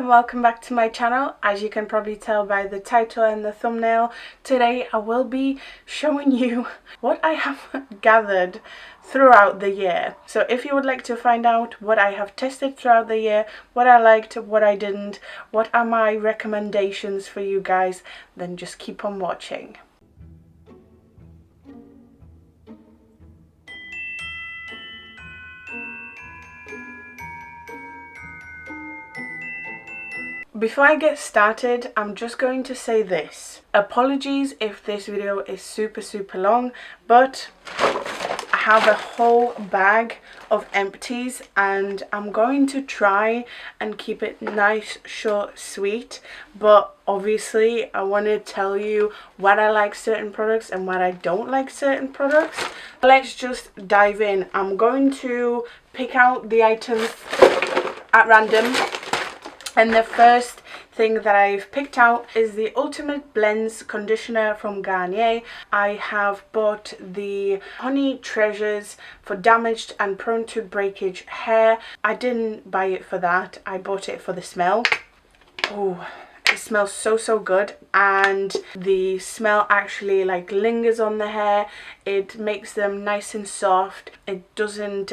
and welcome back to my channel. As you can probably tell by the title and the thumbnail, today I will be showing you what I have gathered throughout the year. So if you would like to find out what I have tested throughout the year, what I liked, what I didn't, what are my recommendations for you guys, then just keep on watching. Before I get started, I'm just going to say this. Apologies if this video is super long, but I have a whole bag of empties and I'm going to try and keep it nice, short, sweet. But obviously I want to tell you what I like certain products and what I don't like certain products. Let's just dive in. I'm going to pick out the items at random. And the first thing that I've picked out is the Ultimate Blends Conditioner from Garnier. I have bought the Honey Treasures for damaged and prone to breakage hair. I didn't buy it for that. I bought it for the smell. Oh, it smells so good, and the smell actually like lingers on the hair. It makes them nice and soft. It doesn't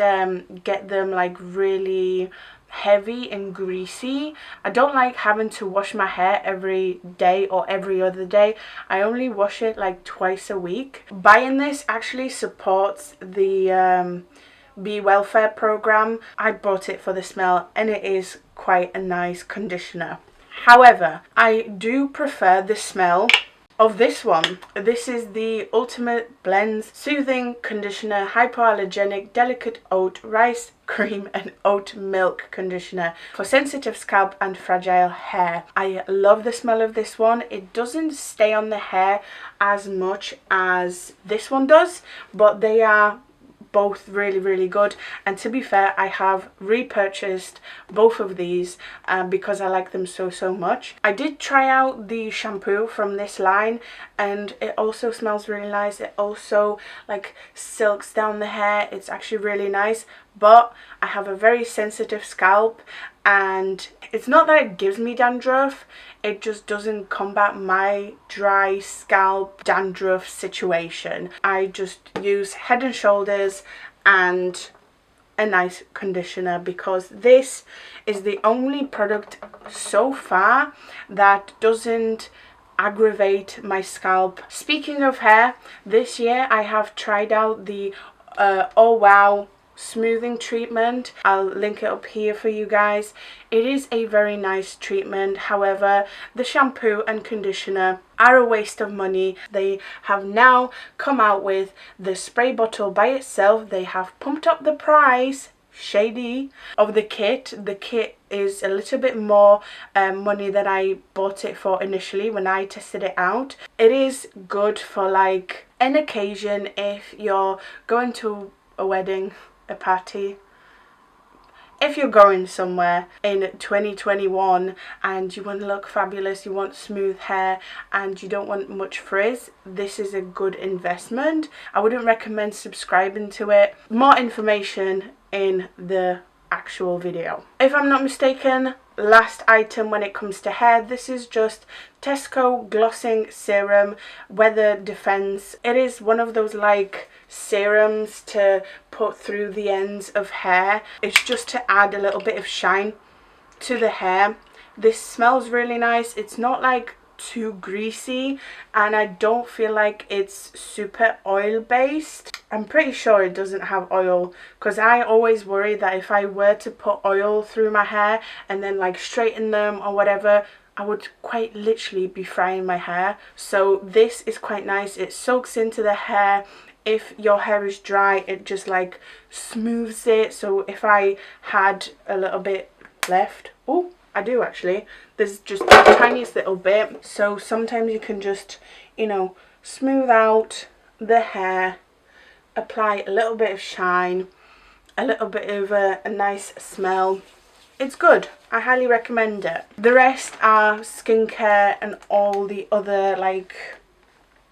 get them like really heavy and greasy. I don't like having to wash my hair every day or every other day. I only wash it like twice a week. Buying this actually supports the bee welfare program. I bought it for the smell and it is quite a nice conditioner. However, I do prefer the smell of this one. This is the Ultimate Blends Soothing Conditioner Hypoallergenic Delicate Oat Rice Cream and Oat Milk Conditioner for sensitive scalp and fragile hair. I love the smell of this one. It doesn't stay on the hair as much as this one does, but they are both really good. And to be fair, I have repurchased both of these because I like them so much. I did try out the shampoo from this line and it also smells really nice. It also like silks down the hair. It's actually really nice, but I have a very sensitive scalp and it's not that it gives me dandruff, it just doesn't combat my dry scalp dandruff situation. I just use Head and Shoulders and a nice conditioner because this is the only product so far that doesn't aggravate my scalp. Speaking of hair, this year I have tried out the Oh Wow smoothing treatment. I'll link it up here for you guys. It is a very nice treatment. However, the shampoo and conditioner are a waste of money. They have now come out with the spray bottle by itself. They have pumped up the price shady of the kit. The kit is a little bit more money than I bought it for initially when I tested it out. It is good for like an occasion if you're going to a wedding, a party, if you're going somewhere in 2021 and you want to look fabulous, you want smooth hair and you don't want much frizz, this is a good investment. I wouldn't recommend subscribing to it. More information in the actual video. If I'm not mistaken, last item when it comes to hair, this is just Tesco Glossing Serum Weather Defense. It is one of those like serums to put through the ends of hair. It's just to add a little bit of shine to the hair. This smells really nice. It's not like too greasy and I don't feel like it's super oil based. I'm pretty sure it doesn't have oil because I always worry that if I were to put oil through my hair and then like straighten them or whatever, I would quite literally be frying my hair. So this is quite nice. It soaks into the hair. If your hair is dry, it just like smooths it. So if I had a little bit left, oh, I do actually, there's just the tiniest little bit. So sometimes you can just, you know, smooth out the hair, apply a little bit of shine, a little bit of a nice smell. It's good. I highly recommend it. The rest are skincare and all the other like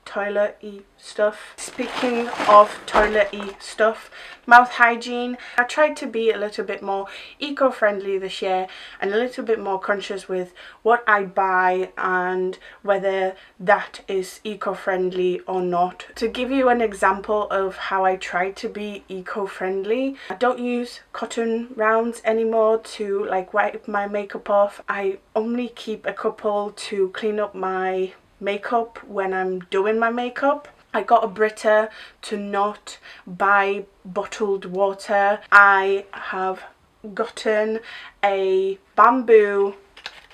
toilet-y stuff. Speaking of toilet-y stuff, mouth hygiene. I tried to be a little bit more eco-friendly this year and a little bit more conscious with what I buy and whether that is eco-friendly or not. To give you an example of how I try to be eco-friendly, I don't use cotton rounds anymore to like wipe my makeup off. I only keep a couple to clean up my makeup when I'm doing my makeup. I got a Brita to not buy bottled water. I have gotten a bamboo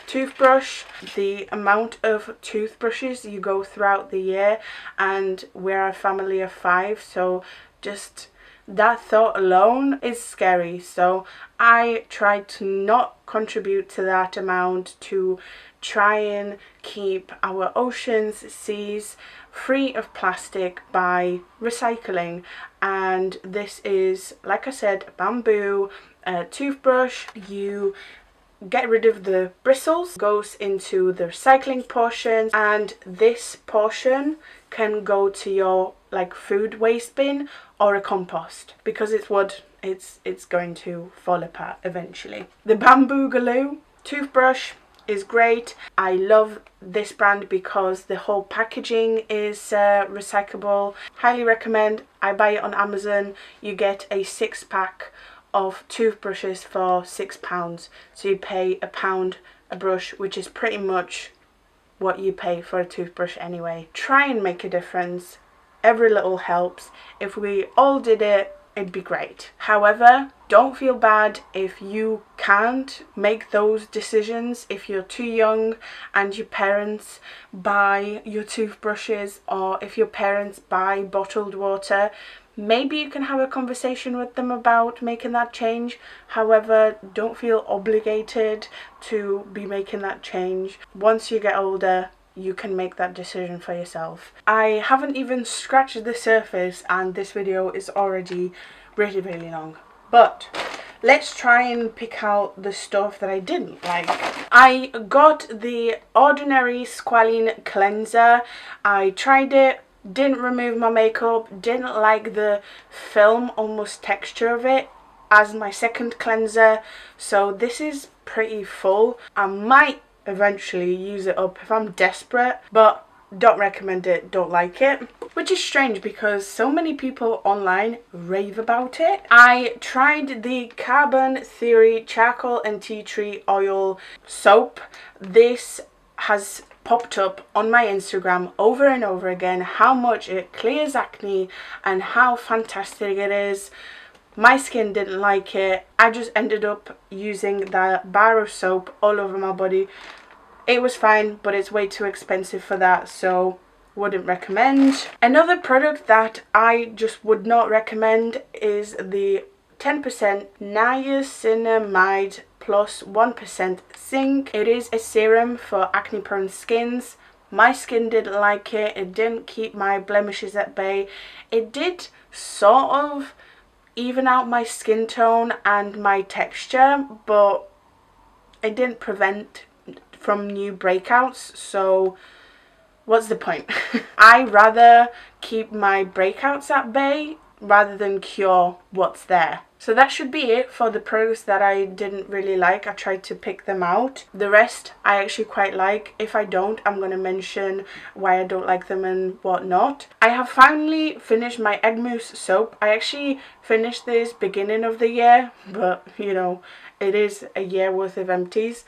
toothbrush. The amount of toothbrushes you go throughout the year, and we're a family of 5, so just that thought alone is scary. So I try to not contribute to that amount, to try and keep our oceans, seas free of plastic by recycling. And this is, like I said, bamboo toothbrush. You get rid of the bristles, goes into the recycling portion, and this portion can go to your like food waste bin or a compost, because it's wood, it's going to fall apart eventually. The bamboo glue toothbrush is great. I love this brand because the whole packaging is recyclable. Highly recommend. I buy it on Amazon. You get a 6-pack of toothbrushes for £6, so you pay £1 a brush, which is pretty much what you pay for a toothbrush anyway. Try and make a difference. Every little helps. If we all did it, it'd be great. However, don't feel bad if you can't make those decisions, if you're too young and your parents buy your toothbrushes, or if your parents buy bottled water. Maybe you can have a conversation with them about making that change. However, don't feel obligated to be making that change. Once you get older, you can make that decision for yourself. I haven't even scratched the surface and this video is already really long. But let's try and pick out the stuff that I didn't like. I got the Ordinary Squalene Cleanser. I tried it. Didn't remove my makeup, didn't like the film almost texture of it as my second cleanser, so this is pretty full. I might eventually use it up if I'm desperate, but don't recommend it, don't like it. Which is strange because so many people online rave about it. I tried the Carbon Theory Charcoal and Tea Tree Oil Soap. This has popped up on my Instagram over and over again, how much it clears acne and how fantastic it is. My skin didn't like it. I just ended up using that bar of soap all over my body. It was fine, but it's way too expensive for that, so wouldn't recommend. Another product that I just would not recommend is the 10% niacinamide plus 1% zinc. It is a serum for acne prone skins. My skin didn't like it. It didn't keep my blemishes at bay. It did sort of even out my skin tone and my texture, but it didn't prevent from new breakouts, so what's the point? I rather keep my breakouts at bay rather than cure what's there. So that should be it for the products that I didn't really like. I tried to pick them out. The rest I actually quite like. If I don't, I'm going to mention why I don't like them and whatnot. I have finally finished my egg mousse soap. I actually finished this beginning of the year, but you know, it is a year worth of empties.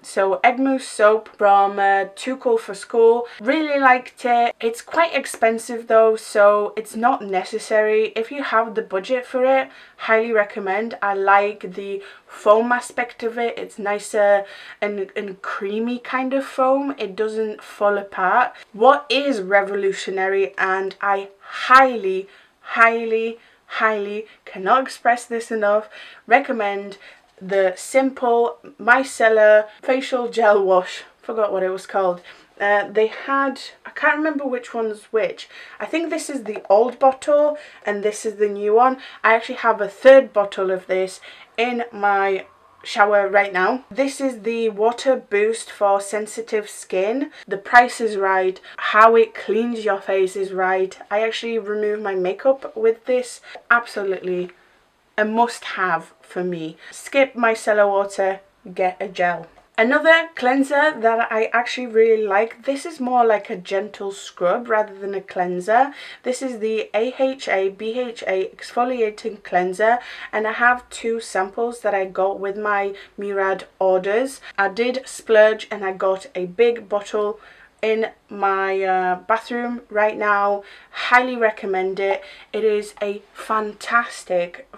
So egg mousse soap from Too Cool for School. Really liked it. It's quite expensive though, so it's not necessary. If you have the budget for it, highly recommend. I like the foam aspect of it. It's nicer and creamy kind of foam. It doesn't fall apart. What is revolutionary, and I highly cannot express this enough, recommend the simple micellar facial gel wash. Forgot what it was called. They had, I can't remember which one's which. I think this is the old bottle and this is the new one. I actually have a third bottle of this in my shower right now. This is the water boost for sensitive skin. The price is right, how it cleans your face is right. I actually remove my makeup with this. Absolutely a must have for me. Skip micellar water, get a gel. Another cleanser that I actually really like, this is more like a gentle scrub rather than a cleanser. This is the AHA BHA exfoliating cleanser, and I have 2 samples that I got with my Murad orders. I did splurge and I got a big bottle in my bathroom right now. Highly recommend it. It is a fantastic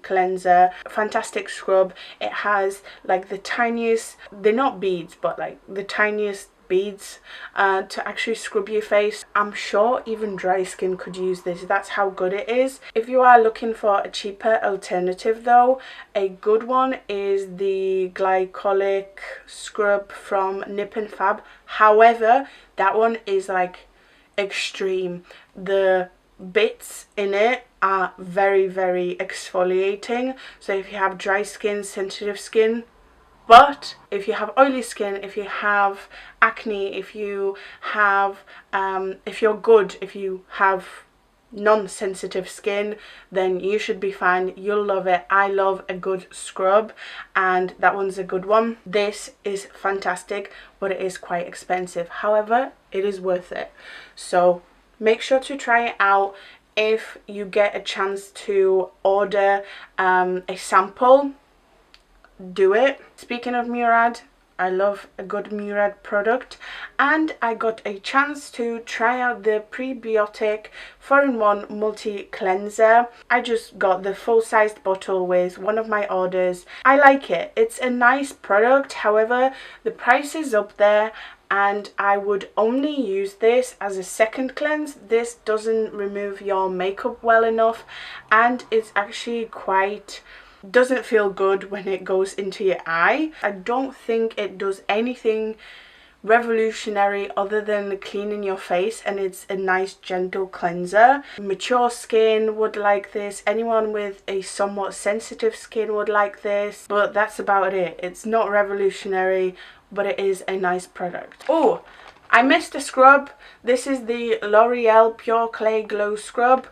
cleanser, fantastic scrub. It has like the tiniest, they're not beads, but like the tiniest beads to actually scrub your face. I'm sure even dry skin could use this. That's how good it is. If you are looking for a cheaper alternative though, a good one is the glycolic scrub from Nip and Fab. However, that one is like extreme. The bits in it are very exfoliating, so if you have dry skin, sensitive skin. But if you have oily skin, if you have acne, if you have if you have non-sensitive skin, then you should be fine. You'll love it. I love a good scrub, and that one's a good one. This is fantastic, but it is quite expensive. However, it is worth it. So make sure to try it out. If you get a chance to order a sample, do it. Speaking of Murad, I love a good Murad product, and I got a chance to try out the prebiotic 4-in-1 multi cleanser. I just got the full-sized bottle with one of my orders. I like it. It's a nice product. However, the price is up there, and I would only use this as a second cleanse. This doesn't remove your makeup well enough, and it's actually quite, doesn't feel good when it goes into your eye. I don't think it does anything revolutionary other than cleaning your face, and it's a nice gentle cleanser. Mature skin would like this. Anyone with a somewhat sensitive skin would like this, but that's about it. It's not revolutionary, but it is a nice product. Oh, I missed a scrub. This is the L'Oreal Pure Clay Glow Scrub.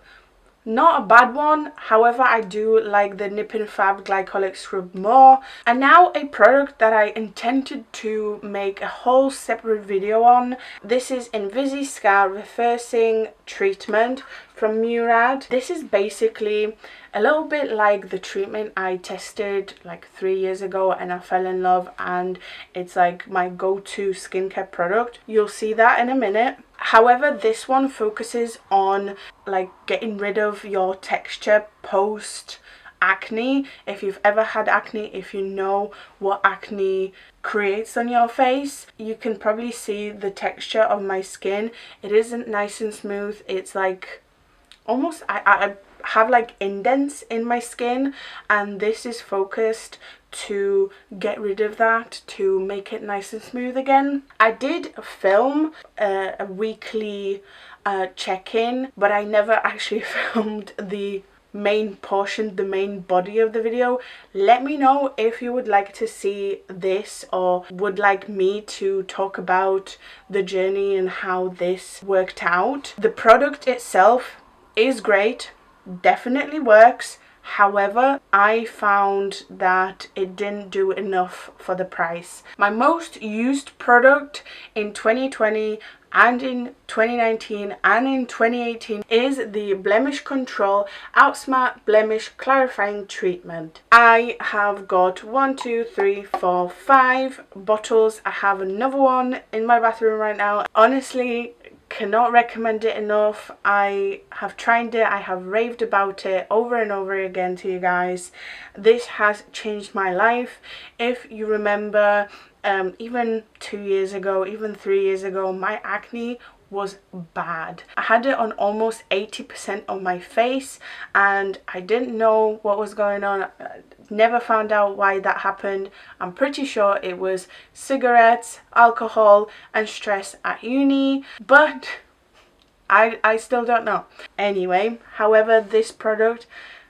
Not a bad one. However, I do like the Nip and Fab glycolic scrub more. And now a product that I intended to make a whole separate video on. This is Invisi Scar Reversing Treatment from Murad. This is basically a little bit like the treatment I tested like 3 years ago and I fell in love, and it's like my go-to skincare product. You'll see that in a minute. However, this one focuses on like getting rid of your texture post acne. If you've ever had acne, if you know what acne creates on your face, you can probably see the texture of my skin. It isn't nice and smooth. It's like almost, I have like indents in my skin, and this is focused to get rid of that, to make it nice and smooth again. I did film a weekly check-in, but I never actually filmed the main portion, the main body of the video. Let me know if you would like to see this, or would like me to talk about the journey and how this worked out. The product itself is great, definitely works. However, I found that it didn't do enough for the price. My most used product in 2020 and in 2019 and in 2018 is the Blemish Control Outsmart Blemish Clarifying Treatment. I have got 5 bottles. I have another one in my bathroom right now. Honestly, cannot recommend it enough. I have tried it, I have raved about it over and over again to you guys. This has changed my life. If you remember, even 2 years ago, even 3 years ago, my acne was bad. I had it on almost 80% of my face, and I didn't know what was going on. I never found out why that happened. I'm pretty sure it was cigarettes, alcohol, and stress at uni, but I still don't know. Anyway, however, this product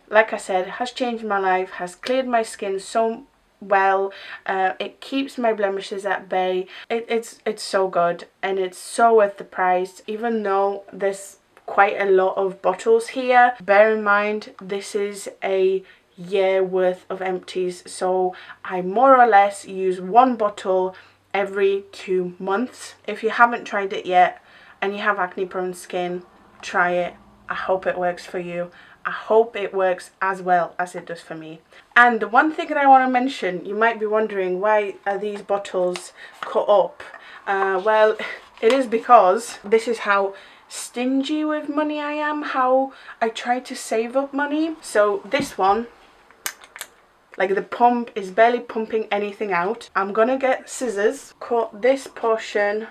like I said, has changed my life, has cleared my skin so well. It keeps my blemishes at bay. It's so good, and it's so worth the price, even though there's quite a lot of bottles here. Bear in mind, this is a year worth of empties, so I more or less use one bottle every 2 months. If you haven't tried it yet and you have acne prone skin, try it. I hope it works for you. I hope it works as well as it does for me. And the one thing that I want to mention, you might be wondering, why are these bottles cut up? Well, it is because this is how stingy with money I am, how I try to save up money. So this one, like, the pump is barely pumping anything out. I'm gonna get scissors, cut this portion,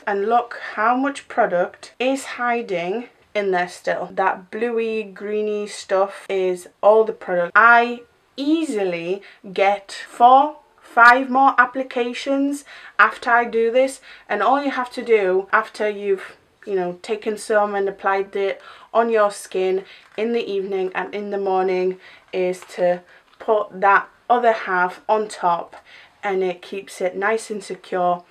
and look how much product is hiding in there still. That bluey greeny stuff is all the product. I easily get 4-5 more applications after I do this, and all you have to do after you've taken some and applied it on your skin in the evening and in the morning is to put that other half on top, and it keeps it nice and secure.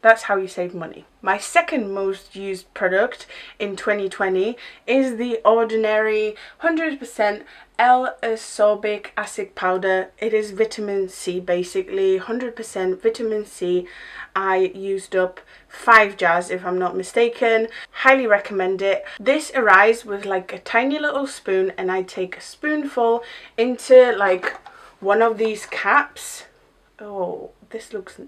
That's how you save money. My second most used product in 2020 is the Ordinary 100% L-ascorbic acid powder. It is vitamin C, basically 100% vitamin C. I used up 5 jars if I'm not mistaken. Highly recommend it. This arrives with like a tiny little spoon, and I take a spoonful into like one of these caps. Oh, this looks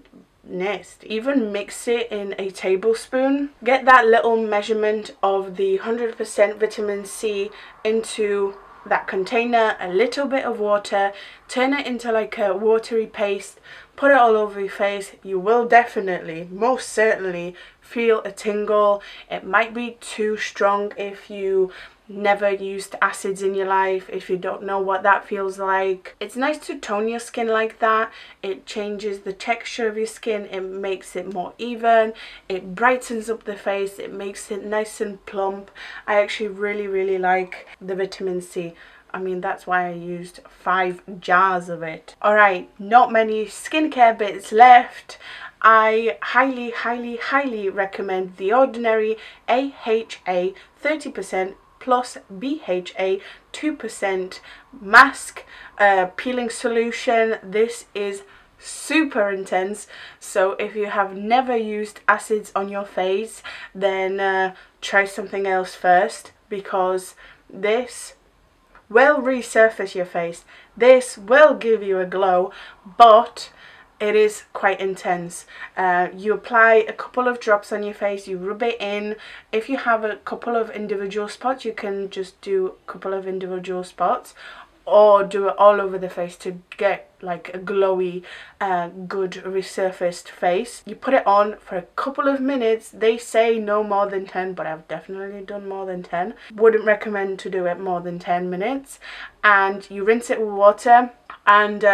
nasty. Even mix it in a tablespoon. Get that little measurement of the 100% vitamin C into that container, a little bit of water, turn it into like a watery paste, put it all over your face. You will definitely, most certainly, feel a tingle. It might be too strong if you never used acids in your life, if you don't know what that feels like. It's nice to tone your skin like that. It changes the texture of your skin, it makes it more even, it brightens up the face, it makes it nice and plump. I actually really like the vitamin C. I mean, that's why I used 5 jars of it. Alright, not many skincare bits left. I highly recommend the Ordinary AHA 30% plus BHA 2% mask peeling solution. This is super intense, so if you have never used acids on your face, then try something else first, because this will resurface your face. This will give you a glow, but it is quite intense. You apply a couple of drops on your face, you rub it in. If you have a couple of individual spots, you can just do a couple of individual spots, or do it all over the face to get like a glowy, good resurfaced face. You put it on for a couple of minutes. They say no more than 10, but I've definitely done more than 10. Wouldn't recommend to do it more than 10 minutes. And you rinse it with water, and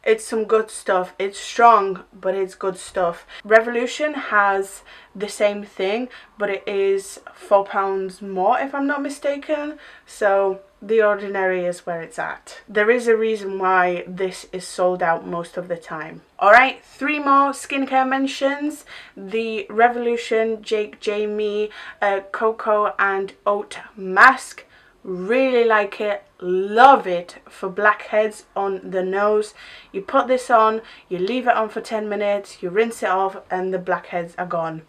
it's some good stuff. It's strong, but it's good stuff. Revolution has the same thing, but it is £4 more if I'm not mistaken. So the Ordinary is where it's at. There is a reason why this is sold out most of the time. Alright, 3 more skincare mentions. The Revolution Jake Jamie Cocoa and Oat Mask. Really like it, love it for blackheads on the nose. You put this on, you leave it on for 10 minutes, you rinse it off, and the blackheads are gone.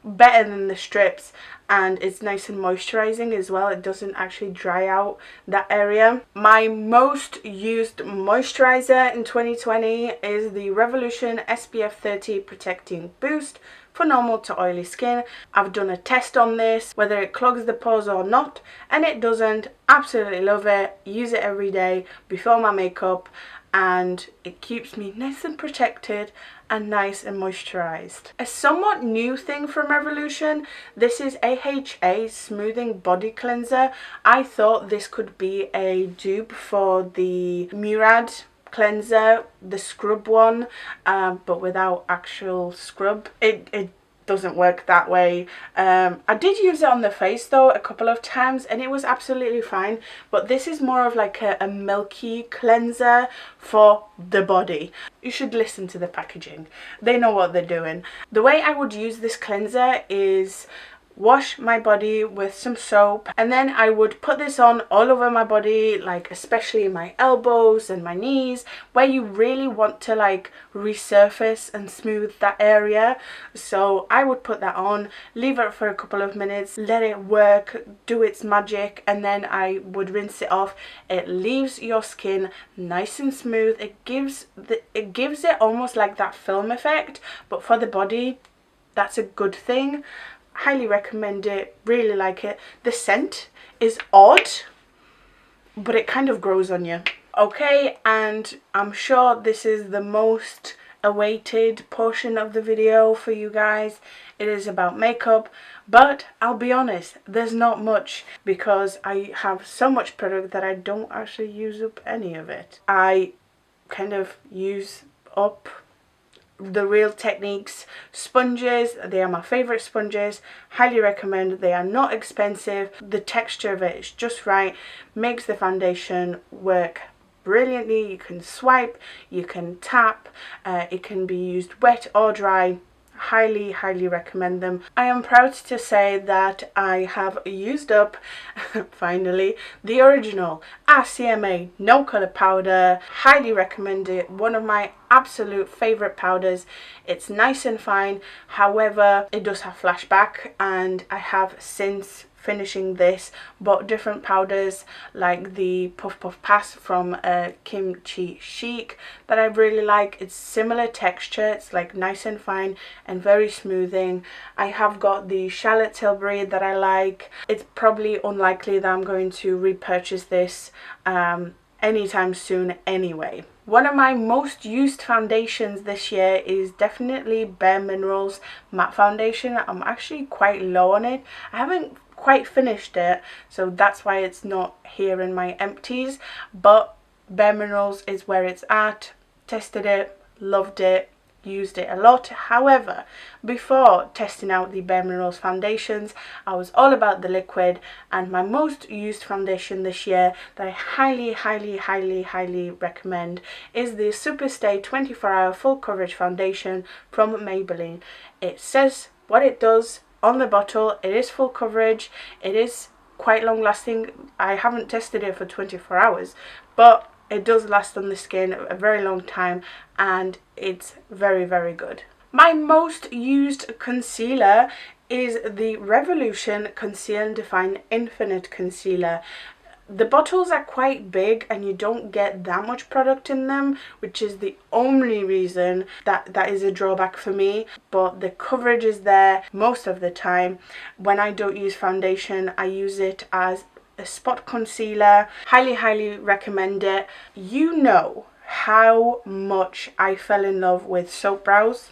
Better than the strips, and it's nice and moisturizing as well. It doesn't actually dry out that area. My most used moisturizer in 2020 is the Revolution SPF 30 Protecting Boost for normal to oily skin. I've done a test on this, whether it clogs the pores or not, and it doesn't. Absolutely love it. Use it every day before my makeup, and it keeps me nice and protected and nice and moisturized. A somewhat new thing from Revolution, this is AHA Smoothing Body Cleanser. I thought this could be a dupe for the Murad cleanser, the scrub one, but without actual scrub. It doesn't work that way. I did use it on the face though a couple of times and it was absolutely fine, but this is more of like a milky cleanser for the body. You should listen to the packaging, they know what they're doing. The way I would use this cleanser is wash my body with some soap, and then I would put this on all over my body, like especially my elbows and my knees, where you really want to like resurface and smooth that area. So I would put that on, leave it for a couple of minutes, let it work, do its magic, and then I would rinse it off. It leaves your skin nice and smooth. It gives it almost like that film effect, but for the body that's a good thing. Highly recommend it, really like it. The scent is odd, but it kind of grows on you. Okay, and I'm sure this is the most awaited portion of the video for you guys. It is about makeup, but I'll be honest, there's not much because I have so much product that I don't actually use up any of it. I kind of use up the Real Techniques sponges. They are my favorite sponges, highly recommend. They are not expensive, the texture of it is just right, makes the foundation work brilliantly. You can swipe, you can tap, it can be used wet or dry. Highly recommend them. I am proud to say that I have used up finally the original RCMA no color powder. Highly recommend it, one of my absolute favorite powders. It's nice and fine, however it does have flashback, and I have since finishing this bought different powders like the Puff Puff Pass from Kimchi Chic that I really like. It's similar texture, it's like nice and fine and very smoothing. I have got the Charlotte Tilbury that I like. It's probably unlikely that I'm going to repurchase this anytime soon anyway. One of my most used foundations this year is definitely Bare Minerals matte foundation. I'm actually quite low on it. I haven't quite finished it, so that's why it's not here in my empties, but Bare Minerals is where it's at. Tested it, loved it, used it a lot. However, before testing out the Bare Minerals foundations, I was all about the liquid, and my most used foundation this year that I highly recommend is the Superstay 24-hour full coverage foundation from Maybelline. It says what it does on the bottle. It is full coverage, it is quite long lasting. I haven't tested it for 24 hours, but it does last on the skin a very long time, and it's very good. My most used concealer is the Revolution Conceal and Define Infinite Concealer. The bottles are quite big and you don't get that much product in them, which is the only reason that is a drawback for me, but the coverage is there most of the time. When I don't use foundation, I use it as a spot concealer. Highly recommend it. You know how much I fell in love with soap brows,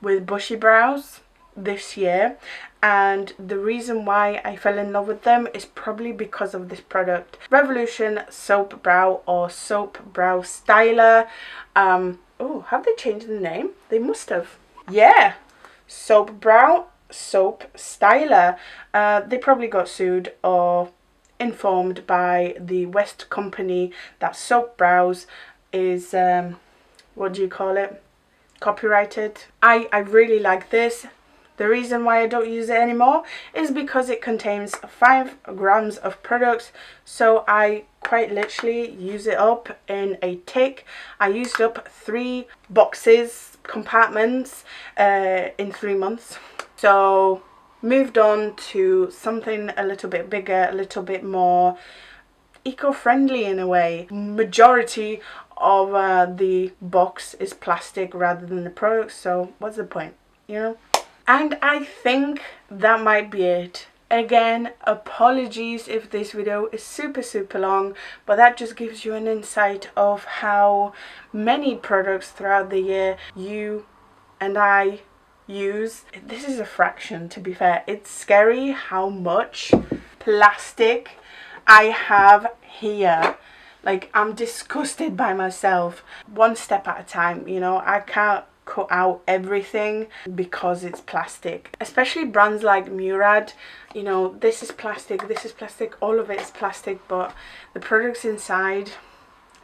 with bushy brows this year, and the reason why I fell in love with them is probably because of this product, Revolution Soap Brow or Soap Brow Styler. Oh, have they changed the name? They must have. Yeah, Soap Brow Soap Styler. They probably got sued or informed by the West company that soap brows is what do you call it, copyrighted. I really like this. The reason why I don't use it anymore is because it contains 5 grams of products, so I quite literally use it up in a tick. I used up 3 boxes, compartments in 3 months. So moved on to something a little bit bigger, a little bit more eco-friendly in a way. Majority of the box is plastic rather than the products, so what's the point, you know? And I think that might be it. Again, apologies if this video is super long, but that just gives you an insight of how many products throughout the year you and I use. This is a fraction, to be fair. It's scary how much plastic I have here. Like, I'm disgusted by myself. One step at a time, you know. I can't cut out everything because it's plastic. Especially brands like Murad, you know, this is plastic, all of it is plastic, but the products inside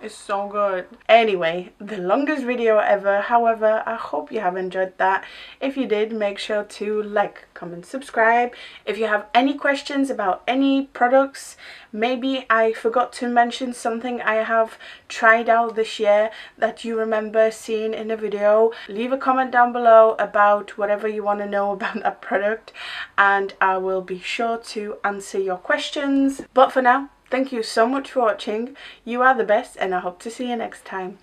is so good. Anyway, the longest video ever. However, I hope you have enjoyed that. If you did, make sure to like, comment, subscribe. If you have any questions about any products, maybe I forgot to mention something I have tried out this year that you remember seeing in a video, leave a comment down below about whatever you want to know about that product, and I will be sure to answer your questions. But for now, thank you so much for watching. You are the best, and I hope to see you next time.